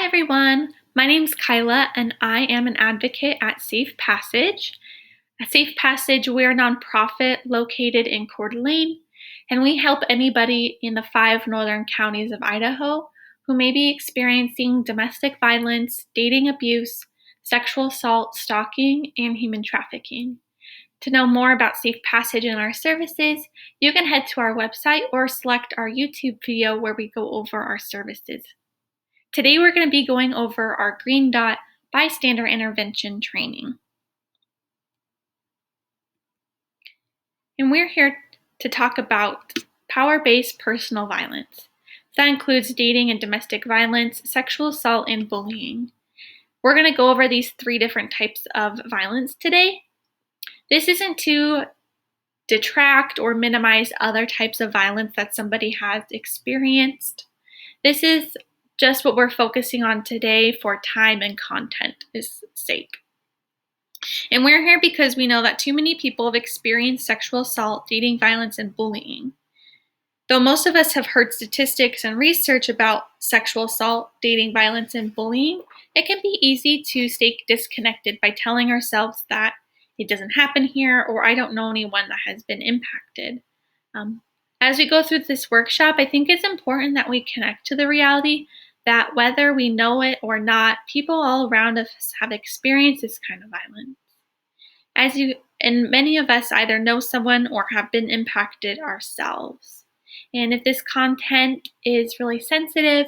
Hi everyone, my name's Kyla and I am an advocate at Safe Passage. At Safe Passage, we're a nonprofit located in Coeur d'Alene, and we help anybody in the 5 northern counties of Idaho who may be experiencing domestic violence, dating abuse, sexual assault, stalking, and human trafficking. To know more about Safe Passage and our services, you can head to our website or select our YouTube video where we go over our services. Today we're going to be going over our Green Dot Bystander Intervention training. And we're here to talk about power-based personal violence. That includes dating and domestic violence, sexual assault, and bullying. We're going to go over these 3 different types of violence today. This isn't to detract or minimize other types of violence that somebody has experienced. This is just what we're focusing on today for time and content's sake. And we're here because we know that too many people have experienced sexual assault, dating violence, and bullying. Though most of us have heard statistics and research about sexual assault, dating violence, and bullying, it can be easy to stay disconnected by telling ourselves that it doesn't happen here or I don't know anyone that has been impacted. As we go through this workshop, I think it's important that we connect to the reality that whether we know it or not, people all around us have experienced this kind of violence. And many of us either know someone or have been impacted ourselves. And if this content is really sensitive,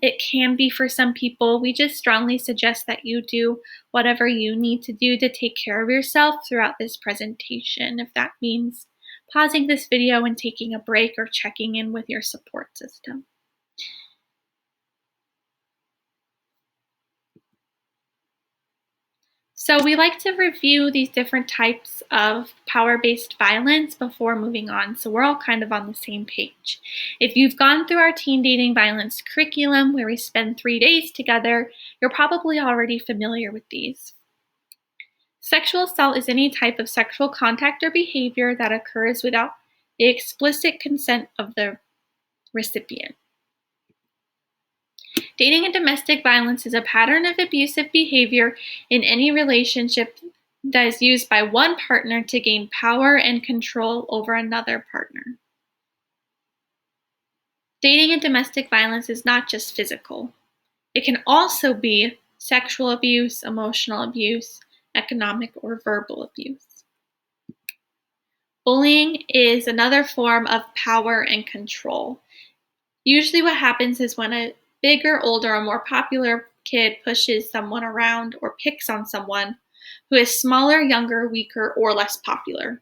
it can be for some people. We just strongly suggest that you do whatever you need to do to take care of yourself throughout this presentation. If that means pausing this video and taking a break or checking in with your support system. So we like to review these different types of power-based violence before moving on, so we're all kind of on the same page. If you've gone through our teen dating violence curriculum where we spend 3 days together, you're probably already familiar with these. Sexual assault is any type of sexual contact or behavior that occurs without the explicit consent of the recipient. Dating and domestic violence is a pattern of abusive behavior in any relationship that is used by one partner to gain power and control over another partner. Dating and domestic violence is not just physical. It can also be sexual abuse, emotional abuse, economic or verbal abuse. Bullying is another form of power and control. Usually what happens is when a bigger, older, or more popular kid pushes someone around or picks on someone who is smaller, younger, weaker, or less popular.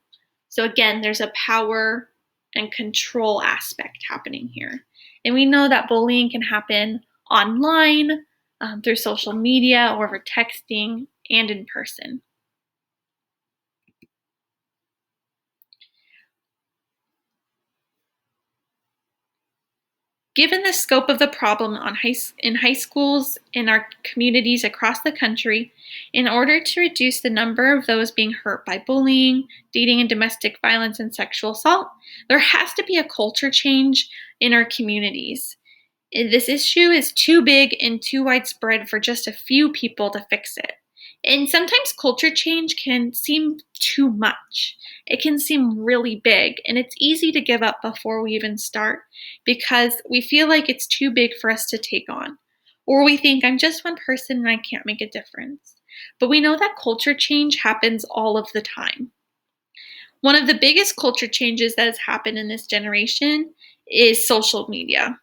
So again, there's a power and control aspect happening here. And we know that bullying can happen online, through social media, or over texting, and in person. Given the scope of the problem in high schools in our communities across the country, in order to reduce the number of those being hurt by bullying, dating and domestic violence, and sexual assault, there has to be a culture change in our communities. This issue is too big and too widespread for just a few people to fix it. And sometimes culture change can seem too much. It can seem really big, and it's easy to give up before we even start because we feel like it's too big for us to take on. Or we think, I'm just one person and I can't make a difference. But we know that culture change happens all of the time. One of the biggest culture changes that has happened in this generation is social media.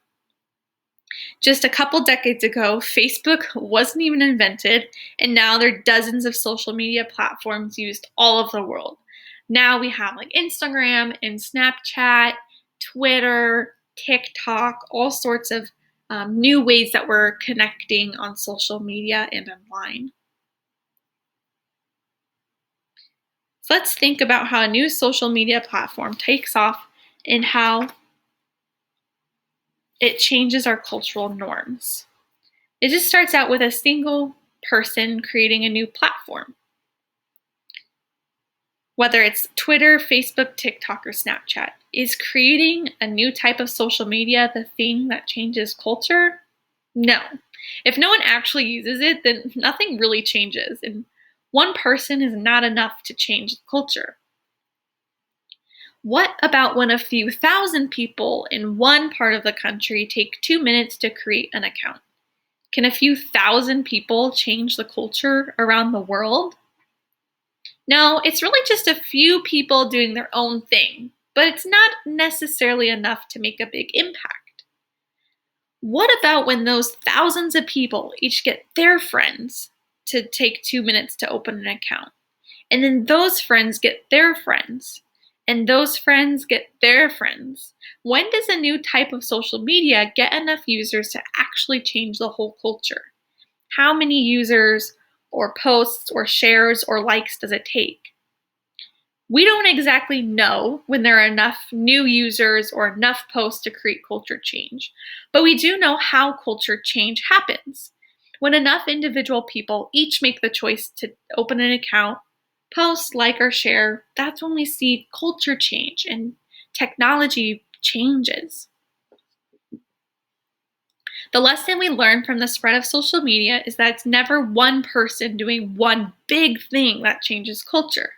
Just a couple decades ago, Facebook wasn't even invented, and now there are dozens of social media platforms used all over the world. Now we have like Instagram and Snapchat, Twitter, TikTok, all sorts of new ways that we're connecting on social media and online. So let's think about how a new social media platform takes off and how it changes our cultural norms. It just starts out with a single person creating a new platform. Whether it's Twitter, Facebook, TikTok, or Snapchat, is creating a new type of social media the thing that changes culture? No. If no one actually uses it, then nothing really changes, and one person is not enough to change the culture. What about when a few thousand people in one part of the country take 2 minutes to create an account? Can a few thousand people change the culture around the world? No, it's really just a few people doing their own thing, but it's not necessarily enough to make a big impact. What about when those thousands of people each get their friends to take 2 minutes to open an account? And then those friends get their friends, and those friends get their friends. When does a new type of social media get enough users to actually change the whole culture? How many users or posts or shares or likes does it take? We don't exactly know when there are enough new users or enough posts to create culture change, but we do know how culture change happens. When enough individual people each make the choice to open an account, post, like, or share, that's when we see culture change and technology changes. The lesson we learn from the spread of social media is that it's never one person doing one big thing that changes culture.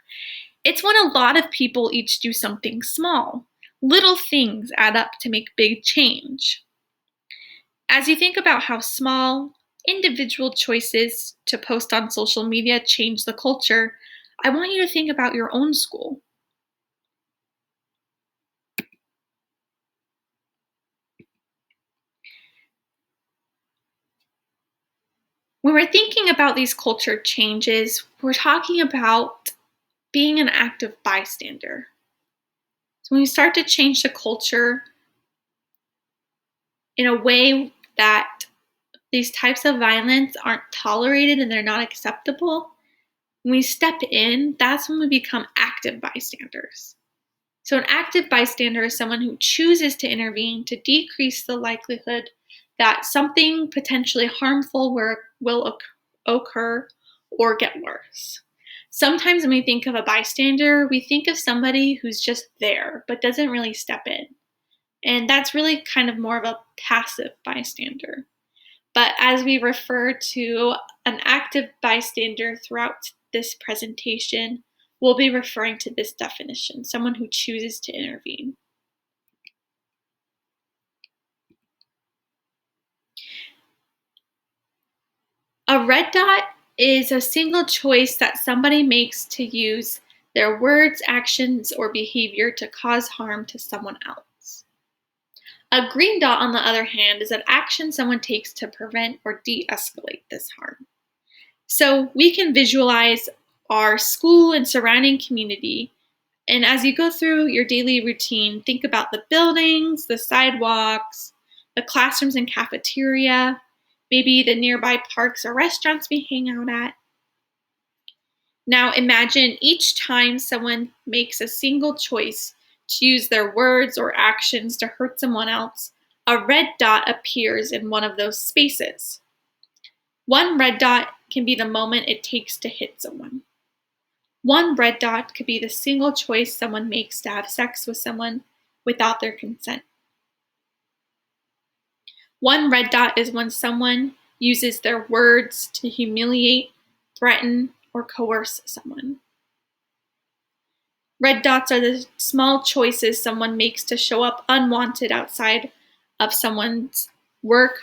It's when a lot of people each do something small. Little things add up to make big change. As you think about how small, individual choices to post on social media change the culture, I want you to think about your own school. When we're thinking about these culture changes, we're talking about being an active bystander. So when you start to change the culture in a way that these types of violence aren't tolerated and they're not acceptable, when we step in, that's when we become active bystanders. So an active bystander is someone who chooses to intervene to decrease the likelihood that something potentially harmful will occur or get worse. Sometimes when we think of a bystander, we think of somebody who's just there but doesn't really step in. And that's really kind of more of a passive bystander. But as we refer to an active bystander throughout this presentation, we'll be referring to this definition, someone who chooses to intervene. A red dot is a single choice that somebody makes to use their words, actions, or behavior to cause harm to someone else. A green dot, on the other hand, is an action someone takes to prevent or de-escalate this harm. So we can visualize our school and surrounding community. And as you go through your daily routine, think about the buildings, the sidewalks, the classrooms and cafeteria, maybe the nearby parks or restaurants we hang out at. Now imagine each time someone makes a single choice to use their words or actions to hurt someone else, a red dot appears in one of those spaces. One red dot can be the moment it takes to hit someone. One red dot could be the single choice someone makes to have sex with someone without their consent. One red dot is when someone uses their words to humiliate, threaten, or coerce someone. Red dots are the small choices someone makes to show up unwanted outside of someone's work,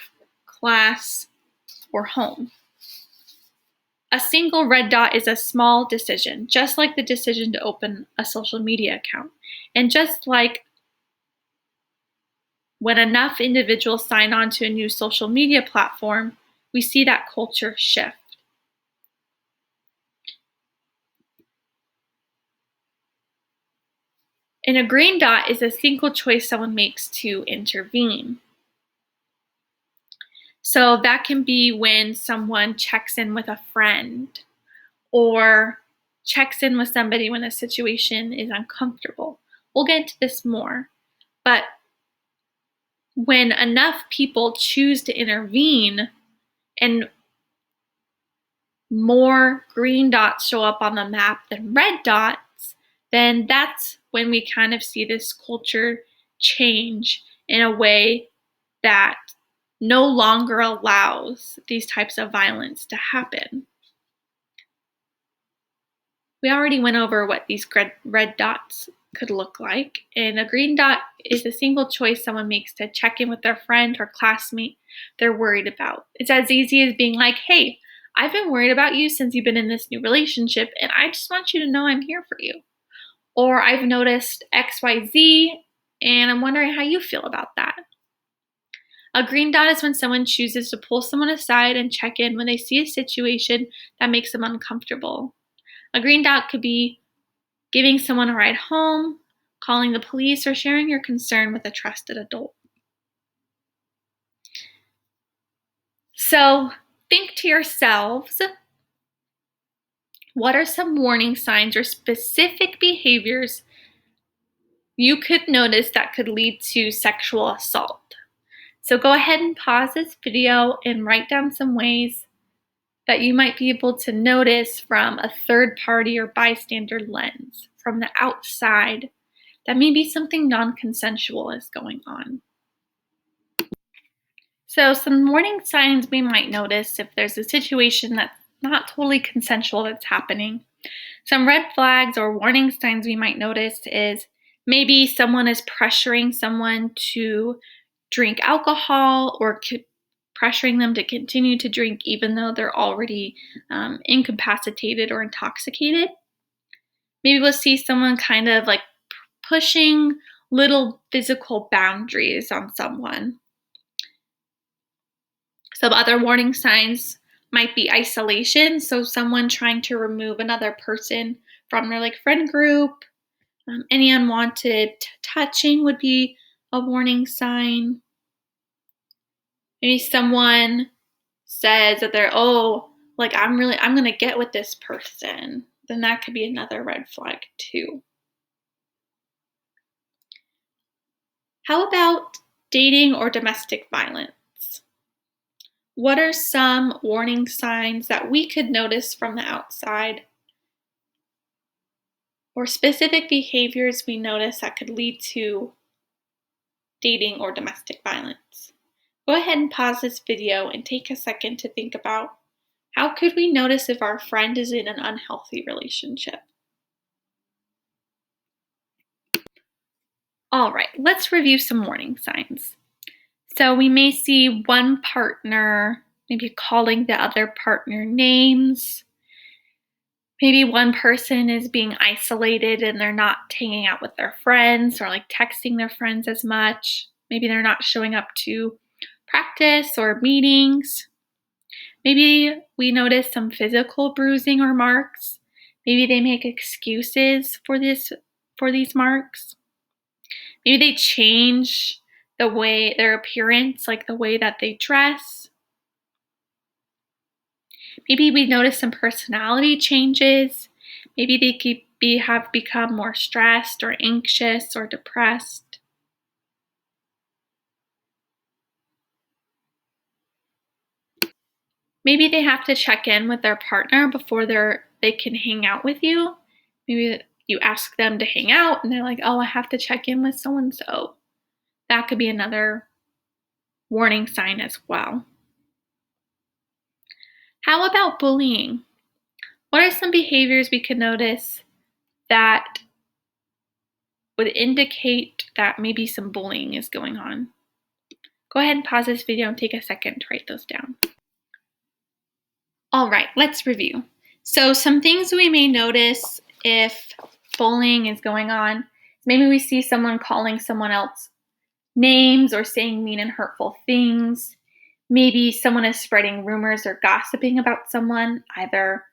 class, or home. A single red dot is a small decision, just like the decision to open a social media account. And just like when enough individuals sign on to a new social media platform, we see that culture shift. And a green dot is a single choice someone makes to intervene. So that can be when someone checks in with a friend or checks in with somebody when a situation is uncomfortable. We'll get into this more. But when enough people choose to intervene and more green dots show up on the map than red dots, then that's when we kind of see this culture change in a way that no longer allows these types of violence to happen. We already went over what these red dots could look like, and a green dot is a single choice someone makes to check in with their friend or classmate they're worried about. It's as easy as being like, hey, I've been worried about you since you've been in this new relationship, and I just want you to know I'm here for you. Or I've noticed XYZ, and I'm wondering how you feel about that. A green dot is when someone chooses to pull someone aside and check in when they see a situation that makes them uncomfortable. A green dot could be giving someone a ride home, calling the police, or sharing your concern with a trusted adult. So think to yourselves, what are some warning signs or specific behaviors you could notice that could lead to sexual assault? So go ahead and pause this video and write down some ways that you might be able to notice from a third party or bystander lens, from the outside, that maybe something non-consensual is going on. So some warning signs we might notice if there's a situation that's not totally consensual that's happening. Some red flags or warning signs we might notice is maybe someone is pressuring someone to drink alcohol or pressuring them to continue to drink even though they're already incapacitated or intoxicated. Maybe we'll see someone kind of like pushing little physical boundaries on someone. Some other warning signs might be isolation, so someone trying to remove another person from their friend group. Any unwanted touching would be a warning sign. Maybe someone says that they're, I'm going to get with this person. Then that could be another red flag too. How about dating or domestic violence? What are some warning signs that we could notice from the outside, or specific behaviors we notice that could lead to dating or domestic violence? Go ahead and pause this video and take a second to think about, how could we notice if our friend is in an unhealthy relationship? All right, let's review some warning signs. So we may see one partner maybe calling the other partner names. Maybe one person is being isolated and they're not hanging out with their friends or texting their friends as much. Maybe they're not showing up to practice or meetings. Maybe we notice some physical bruising or marks. Maybe they make excuses for these marks. Maybe they change their appearance, like the way that they dress. Maybe we notice some personality changes. Maybe they have become more stressed or anxious or depressed. Maybe they have to check in with their partner before they can hang out with you. Maybe you ask them to hang out and they're like, I have to check in with so-and-so. That could be another warning sign as well. How about bullying? What are some behaviors we could notice that would indicate that maybe some bullying is going on? Go ahead and pause this video and take a second to write those down. All right, let's review. So some things we may notice if bullying is going on, maybe we see someone calling someone else names or saying mean and hurtful things. Maybe someone is spreading rumors or gossiping about someone, either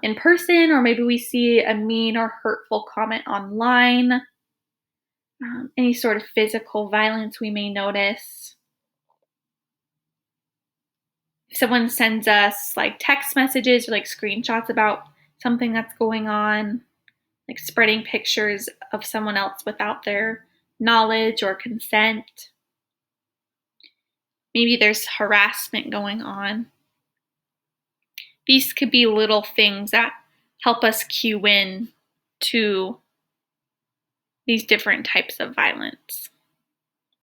in person, or maybe we see a mean or hurtful comment online. Any sort of physical violence we may notice. If someone sends us text messages or screenshots about something that's going on, spreading pictures of someone else without their knowledge or consent. Maybe there's harassment going on. These could be little things that help us cue in to these different types of violence.